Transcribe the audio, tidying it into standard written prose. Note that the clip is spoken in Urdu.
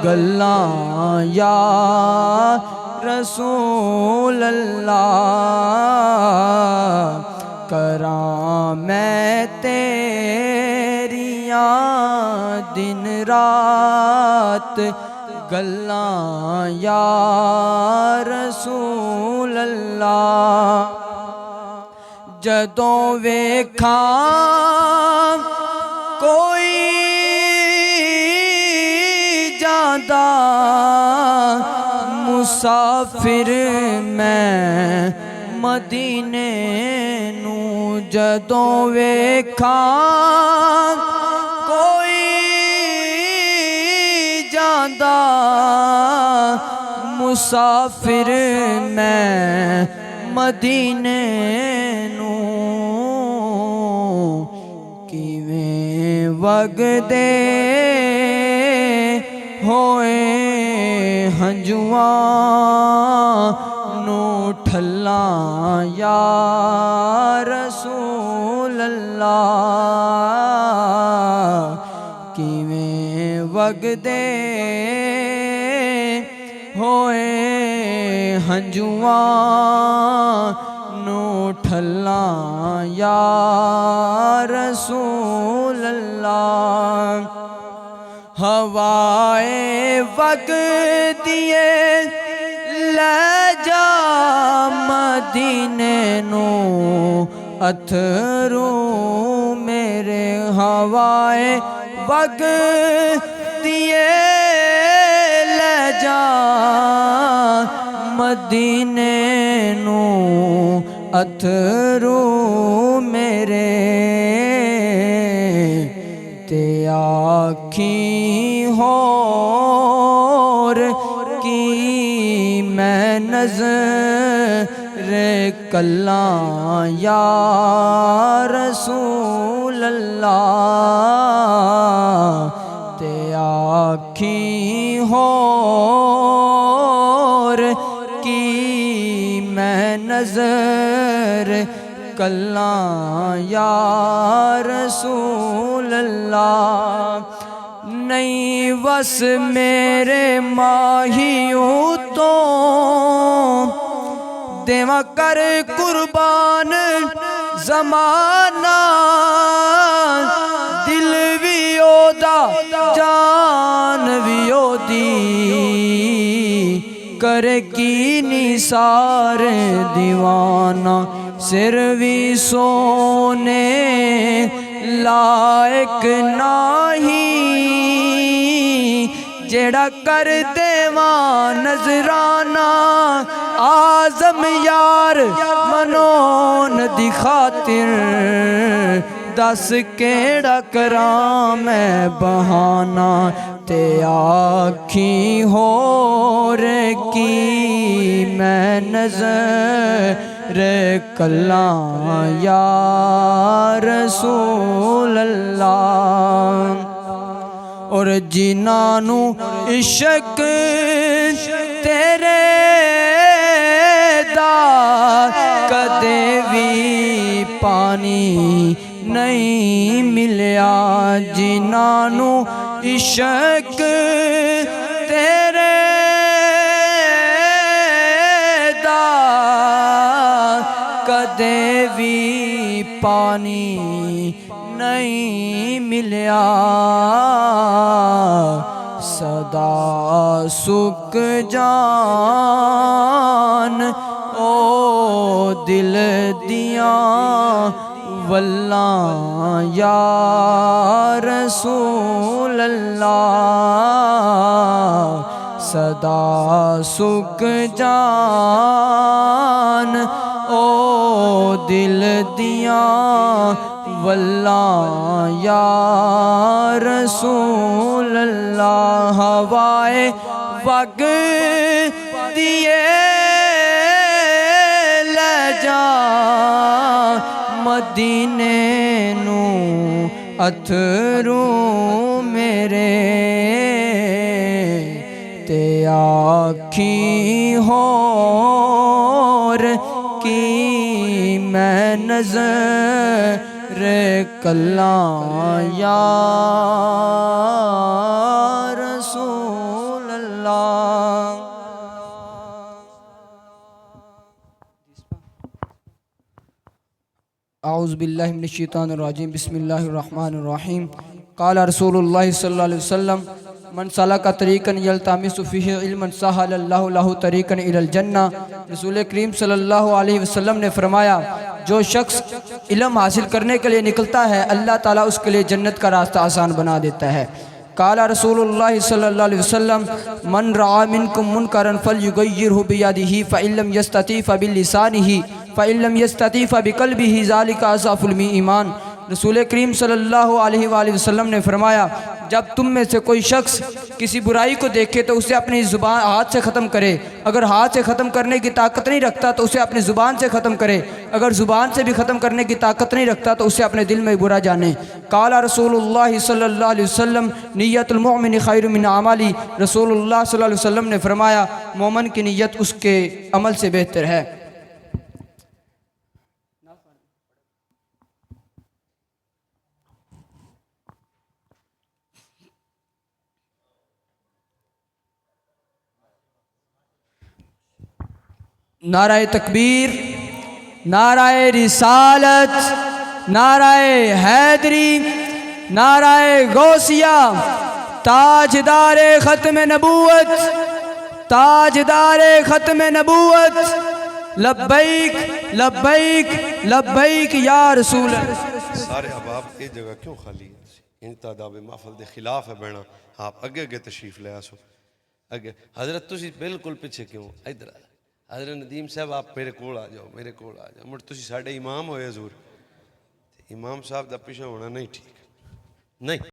گلاں یا رسول اللہ کراں میں تیریاں دن رات گلاں یا رسول اللہ جدوں ویکھاں کوئی جاندا مسافر میں مدینے نوں جدوں ویکھاں کوئی جاندا مسافر میں مدینے نوں کیویں وگدے ہوئے ہنجواں نو ٹھلاں یا رسول اللہ کیویں وگدے ہوئے ہنجواں نو ٹھلاں یا رسول اللہ ہوائے وگدیے لے جا مدینے نوں اتھرو میرے ہوائے وگدیے لے جا مدینے نوں اتھرو میرے تے آکھیں ہور کی میں نظر کلاں یا رسول اللہ تے آکھیں ہور کی میں نظر کلاں یا رسول اللہ نہیں وس میرے ماہیوں تو دیواں کر قربان زمانہ دل بھی اودا جان بھی اودی کرے کی نثار دیوانہ سر بھی سونے لائق نہیں جیڑا کر دیواں نظرانہ آزم یار منون دی خاطر دس کیڑا کراں میں بہانہ تے آکھیں ہور کی میں نظر کلاں یا رسول اللہ اور جنہاں نوں عشق تیرے دا کدے بھی پانی نہیں ملیا جنہاں نوں عشق تیرے دا کدے بھی پانی نہیں ملیا صدا سک جان او دل دیاں واللہ یا رسول اللہ صدا سک جان او دل دیاں واللہ یا رسول اللہ ہوائے وگدیے لے جا مدینے نوں اتھرو میرے تے آکھیں ہور کی میں نظر کلاں یا اعوذ باللہ من الشیطان الرجیم بسم اللہ الرحمن الرحیم قال رسول اللہ صلی اللہ علیہ وسلم من سلک طریقا یلتمس فیہ علما سہل اللہ لہ طریقا الی الجنہ۔ رسول کریم صلی اللہ علیہ وسلم نے فرمایا جو شخص علم حاصل کرنے کے لیے نکلتا ہے اللہ تعالیٰ اس کے لیے جنت کا راستہ آسان بنا دیتا ہے۔ قال رسول اللہ صلی اللہ علیہ وسلم من رعا منکم منکرا فلیغیرہ بیدہ فإن لم یستطع فبلسانہ فإن لم یستطع فبقلبہ ذلک اضعف الایمان۔ رسول کریم صلی اللہ علیہ وآلہ وسلم نے فرمایا جب تم میں سے کوئی شخص کسی برائی کو دیکھے تو اسے اپنی زبان ہاتھ سے ختم کرے، اگر ہاتھ سے ختم کرنے کی طاقت نہیں رکھتا تو اسے اپنی زبان سے ختم کرے، اگر زبان سے بھی ختم کرنے کی طاقت نہیں رکھتا تو اسے اپنے دل میں برا جانے۔ قال رسول اللہ صلی اللہ علیہ وسلم نیت المؤمن خیر من عملی۔ رسول اللہ صلی اللہ علیہ وسلم نے فرمایا مومن کی نیت اس کے عمل سے بہتر ہے۔ نعرہ تکبیر، نعرہ رسالت، نعرہ حیدری، نعرہ غوثیہ، تاجدار ختم نبوت، تاجدار ختم نبوت، لبیک لبیک لبیک یا رسول اللہ۔ سارے احباب یہ جگہ کیوں خالی ہے؟ ان تعداد محفل دے خلاف ہے بہنا، آپ اگے اگے تشریف لے آسو اگے۔ حضرت تسی بالکل پیچھے کیوں؟ ادھر حضرت ندیم صاحب آپ میرے کول آ جاؤ، میرے کول آ جاؤ۔ مڑ تسی ساڑھے امام ہوئے حضور، امام صاحب دا پیچھے ہونا نہیں ٹھیک نہیں۔